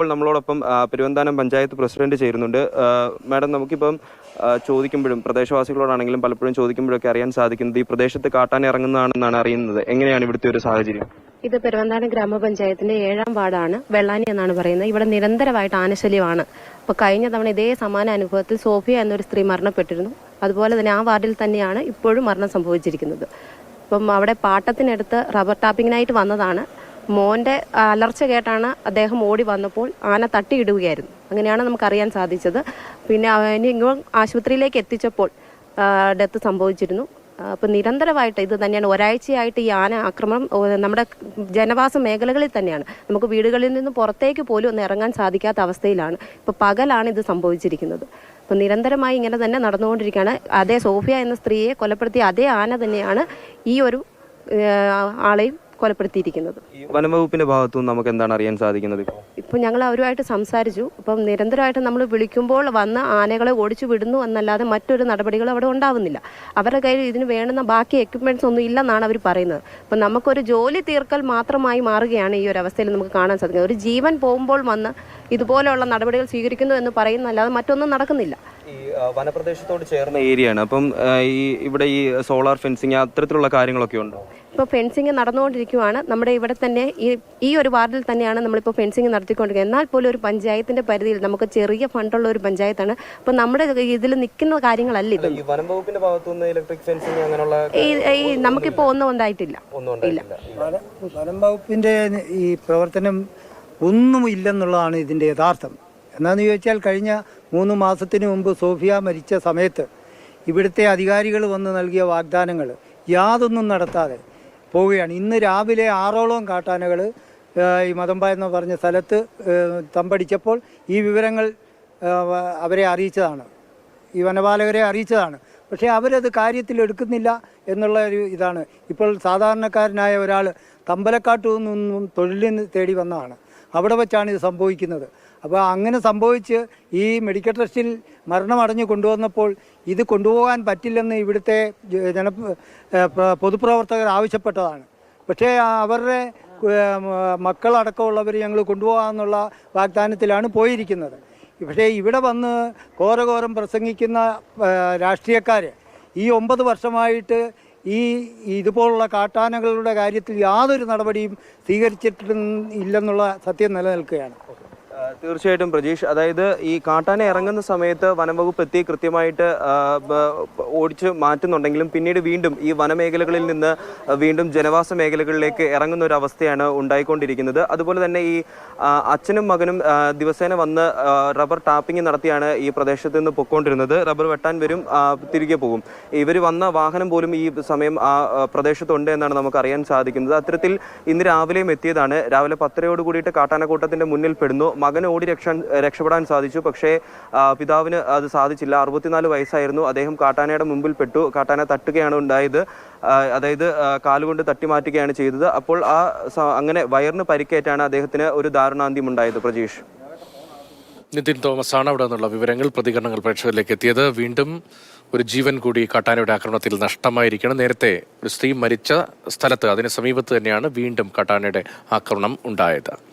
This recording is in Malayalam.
ഇപ്പോൾ നമ്മളോടൊപ്പം പെരുവന്താനം പഞ്ചായത്ത് പ്രസിഡന്റ് ചേരുന്നുണ്ട്. മാഡം, നമുക്കിപ്പം ചോദിക്കുമ്പോഴും പ്രദേശവാസികളോടാണെങ്കിലും പലപ്പോഴും ചോദിക്കുമ്പോഴൊക്കെ അറിയാൻ സാധിക്കുന്നത് ഈ പ്രദേശത്ത് കാട്ടാൻ ഇറങ്ങുന്നതാണെന്നാണ് അറിയുന്നത്. എങ്ങനെയാണ് ഇവിടുത്തെ ഒരു സാഹചര്യം? ഇത് പെരുവന്താനം ഗ്രാമപഞ്ചായത്തിന്റെ 7ാം വാർഡാണ്. വെള്ളാനി എന്നാണ് പറയുന്നത്. ഇവിടെ നിരന്തരമായിട്ട് ആനശല്യമാണ്. അപ്പോൾ കഴിഞ്ഞ തവണ ഇതേ സമാന അനുഭവത്തിൽ സോഫിയ എന്നൊരു സ്ത്രീ മരണപ്പെട്ടിരുന്നു. അതുപോലെ തന്നെ ആ വാർഡിൽ തന്നെയാണ് ഇപ്പോഴും മരണം സംഭവിച്ചിരിക്കുന്നത്. അപ്പം അവിടെ പാട്ടത്തിനടുത്ത് റബ്ബർ ടാപ്പിങ്ങിനായിട്ട് വന്നതാണ്. മോന്റെ അലർച്ച കേട്ടാണ് അദ്ദേഹം ഓടി വന്നപ്പോൾ ആന തട്ടിയിടുകയായിരുന്നു. അങ്ങനെയാണ് നമുക്കറിയാൻ സാധിച്ചത്. പിന്നെ ഇങ്ങോട്ട് ആശുപത്രിയിലേക്ക് എത്തിച്ചപ്പോൾ ഡെത്ത് സംഭവിച്ചിരുന്നു. അപ്പം നിരന്തരമായിട്ട് ഇത് തന്നെയാണ്. ഒരാഴ്ചയായിട്ട് ഈ ആന ആക്രമണം നമ്മുടെ ജനവാസ മേഖലകളിൽ തന്നെയാണ്. നമുക്ക് വീടുകളിൽ നിന്ന് പുറത്തേക്ക് പോലും ഒന്ന് ഇറങ്ങാൻ സാധിക്കാത്ത അവസ്ഥയിലാണ്. ഇപ്പോൾ പകലാണ് ഇത് സംഭവിച്ചിരിക്കുന്നത്. അപ്പം നിരന്തരമായി ഇങ്ങനെ തന്നെ നടന്നുകൊണ്ടിരിക്കുകയാണ്. അതേ സോഫിയ എന്ന സ്ത്രീയെ കൊലപ്പെടുത്തിയ അതേ ആന തന്നെയാണ് ഈ ഒരു ആളെയും കൊലപ്പെടുത്തിയിരിക്കുന്നത്. വനംവകുപ്പിന്റെ ഭാഗത്തുനിന്ന് നമുക്ക് എന്താണ് അറിയാൻ സാധിക്കുന്നത്? ഇപ്പം ഞങ്ങൾ അവരുമായിട്ട് സംസാരിച്ചു. അപ്പം നിരന്തരമായിട്ട് നമ്മൾ വിളിക്കുമ്പോൾ വന്ന് ആനകളെ ഓടിച്ചു വിടുന്നു എന്നല്ലാതെ മറ്റൊരു നടപടികളും അവിടെ ഉണ്ടാവുന്നില്ല. അവരുടെ കയ്യിൽ ഇതിന് വേണ്ടുന്ന ബാക്കി എക്യുപ്മെന്റ്സ് ഒന്നും ഇല്ലെന്നാണ് അവർ പറയുന്നത്. അപ്പം നമുക്കൊരു ജോലി തീർക്കൽ മാത്രമായി മാറുകയാണ് ഈ ഒരു അവസ്ഥയിൽ നമുക്ക് കാണാൻ സാധിക്കുന്നത്. ഒരു ജീവൻ പോകുമ്പോൾ വന്ന് ഇതുപോലെയുള്ള നടപടികൾ സ്വീകരിക്കുന്നു എന്ന് പറയുന്നല്ലാതെ മറ്റൊന്നും നടക്കുന്നില്ല. ഈ വനപ്രദേശത്തോട് ചേർന്ന ഏരിയയാണ്. അപ്പം ഇവിടെ ഈ സോളാർ ഫെൻസിങ് അത്തരത്തിലുള്ള കാര്യങ്ങളൊക്കെ ഉണ്ടോ? ഇപ്പോൾ ഫെൻസിങ് നടന്നുകൊണ്ടിരിക്കുകയാണ്. നമ്മുടെ ഇവിടെ തന്നെ ഈ ഒരു വാർഡിൽ തന്നെയാണ് നമ്മളിപ്പോൾ ഫെൻസിങ് നടത്തിക്കൊണ്ടിരിക്കുന്നത്. എന്നാൽ പോലും ഒരു പഞ്ചായത്തിന്റെ പരിധിയിൽ നമുക്ക് ചെറിയ ഫണ്ടുള്ള ഒരു പഞ്ചായത്താണ്. അപ്പോൾ നമ്മുടെ ഇതിൽ നിൽക്കുന്ന കാര്യങ്ങളല്ല ഇത്. വനംവകുപ്പിന്റെ ഭാഗത്തുനിന്ന് ഇലക്ട്രിക് ഫെൻസിങ് അങ്ങനെയുള്ള നമുക്കിപ്പോൾ ഒന്നും ഉണ്ടായിട്ടില്ല. വനംവകുപ്പിന്റെ ഈ പ്രവർത്തനം ഒന്നും ഇല്ലെന്നുള്ളതാണ് ഇതിന്റെ യഥാർത്ഥം. എന്താണെന്ന് ചോദിച്ചാൽ കഴിഞ്ഞ 3 മാസത്തിന് മുമ്പ് സോഫിയ മരിച്ച സമയത്ത് ഇവിടുത്തെ അധികാരികൾ വന്ന് നൽകിയ വാഗ്ദാനങ്ങൾ യാതൊന്നും നടത്താതെ പോവുകയാണ്. ഇന്ന് രാവിലെ 6ഓളം കാട്ടാനകൾ ഈ മതമ്പ എന്ന് പറഞ്ഞ സ്ഥലത്ത് തമ്പടിച്ചപ്പോൾ ഈ വിവരങ്ങൾ അവരെ അറിയിച്ചതാണ്, ഈ വനപാലകരെ അറിയിച്ചതാണ്. പക്ഷേ അവരത് കാര്യത്തിലെടുക്കുന്നില്ല എന്നുള്ള ഒരു ഇതാണ്. ഇപ്പോൾ സാധാരണക്കാരനായ ഒരാൾ തമ്പലക്കാട്ടു നിന്നും തൊഴിലിന് തേടി വന്നതാണ്. അവിടെ വെച്ചാണ് ഇത് സംഭവിക്കുന്നത്. അപ്പോൾ അങ്ങനെ സംഭവിച്ച് ഈ മെഡിക്കൽ ട്രസ്റ്റിൽ മരണമടഞ്ഞ് കൊണ്ടുവന്നപ്പോൾ ഇത് കൊണ്ടുപോകാൻ പറ്റില്ലെന്ന് ഇവിടുത്തെ പൊതുപ്രവർത്തകർ ആവശ്യപ്പെട്ടതാണ്. പക്ഷേ അവരുടെ മക്കളടക്കമുള്ളവർ ഞങ്ങൾ കൊണ്ടുപോകാമെന്നുള്ള വാഗ്ദാനത്തിലാണ് പോയിരിക്കുന്നത്. പക്ഷേ ഇവിടെ വന്ന് ഘോരഘോരം പ്രസംഗിക്കുന്ന രാഷ്ട്രീയക്കാർ ഈ 9 വർഷമായിട്ട് ഇതുപോലുള്ള കാട്ടാനകളുടെ കാര്യത്തിൽ യാതൊരു നടപടിയും സ്വീകരിച്ചിട്ടില്ലെന്നുള്ള സത്യം നിലനിൽക്കുകയാണ്. തീർച്ചയായിട്ടും പ്രജീഷ്, അതായത് ഈ കാട്ടാന ഇറങ്ങുന്ന സമയത്ത് വനംവകുപ്പ് എത്തി കൃത്യമായിട്ട് ഓടിച്ച് മാറ്റുന്നുണ്ടെങ്കിലും പിന്നീട് വീണ്ടും ഈ വനമേഖലകളിൽ നിന്ന് വീണ്ടും ജനവാസ മേഖലകളിലേക്ക് ഇറങ്ങുന്ന ഒരു അവസ്ഥയാണ് ഉണ്ടായിക്കൊണ്ടിരിക്കുന്നത്. അതുപോലെ തന്നെ ഈ അച്ഛനും മകനും ദിവസേന വന്ന് റബ്ബർ ടാപ്പിംഗ് നടത്തിയാണ് ഈ പ്രദേശത്ത് നിന്ന് പൊയ്ക്കൊണ്ടിരുന്നത്. റബ്ബർ വെട്ടാൻ വരും, തിരികെ പോകും. ഇവർ വന്ന വാഹനം പോലും ഈ സമയം ആ പ്രദേശത്തുണ്ട് എന്നാണ് നമുക്ക് അറിയാൻ സാധിക്കുന്നത്. അത്തരത്തിൽ ഇന്ന് രാവിലെയും എത്തിയതാണ്. രാവിലെ 10:30 കൂടിയിട്ട് കാട്ടാനക്കൂട്ടത്തിന്റെ മുന്നിൽ പെടുന്നു. മകന് ഓടി രക്ഷപ്പെടാൻ സാധിച്ചു. പക്ഷേ പിതാവിന് അത് സാധിച്ചില്ല. 64 വയസ്സായിരുന്നു. അദ്ദേഹം കാട്ടാനയുടെ മുമ്പിൽ പെട്ടു. കാട്ടാന തട്ടുകയാണ് ഉണ്ടായത്. അതായത് കാലുകൊണ്ട് തട്ടി മാറ്റുകയാണ് ചെയ്തത്. അപ്പോൾ അങ്ങനെ വയറിന് പരിക്കേറ്റാണ് അദ്ദേഹത്തിന് ഒരു ദാരുണാന്ത്യം ഉണ്ടായത്. പ്രജീഷ്, നിതിൻ തോമസ് ആണ് അവിടെ നിന്നുള്ള വിവരങ്ങൾ, പ്രതികരണങ്ങൾ പ്രേക്ഷകരിലേക്ക് എത്തിയത്. വീണ്ടും ഒരു ജീവൻ കൂടി കാട്ടാനയുടെ ആക്രമണത്തിൽ നഷ്ടമായിരിക്കണം. നേരത്തെ ഒരു സ്ത്രീ മരിച്ച സ്ഥലത്ത് അതിന് സമീപത്ത് തന്നെയാണ് വീണ്ടും കാട്ടാനയുടെ ആക്രമണം ഉണ്ടായത്.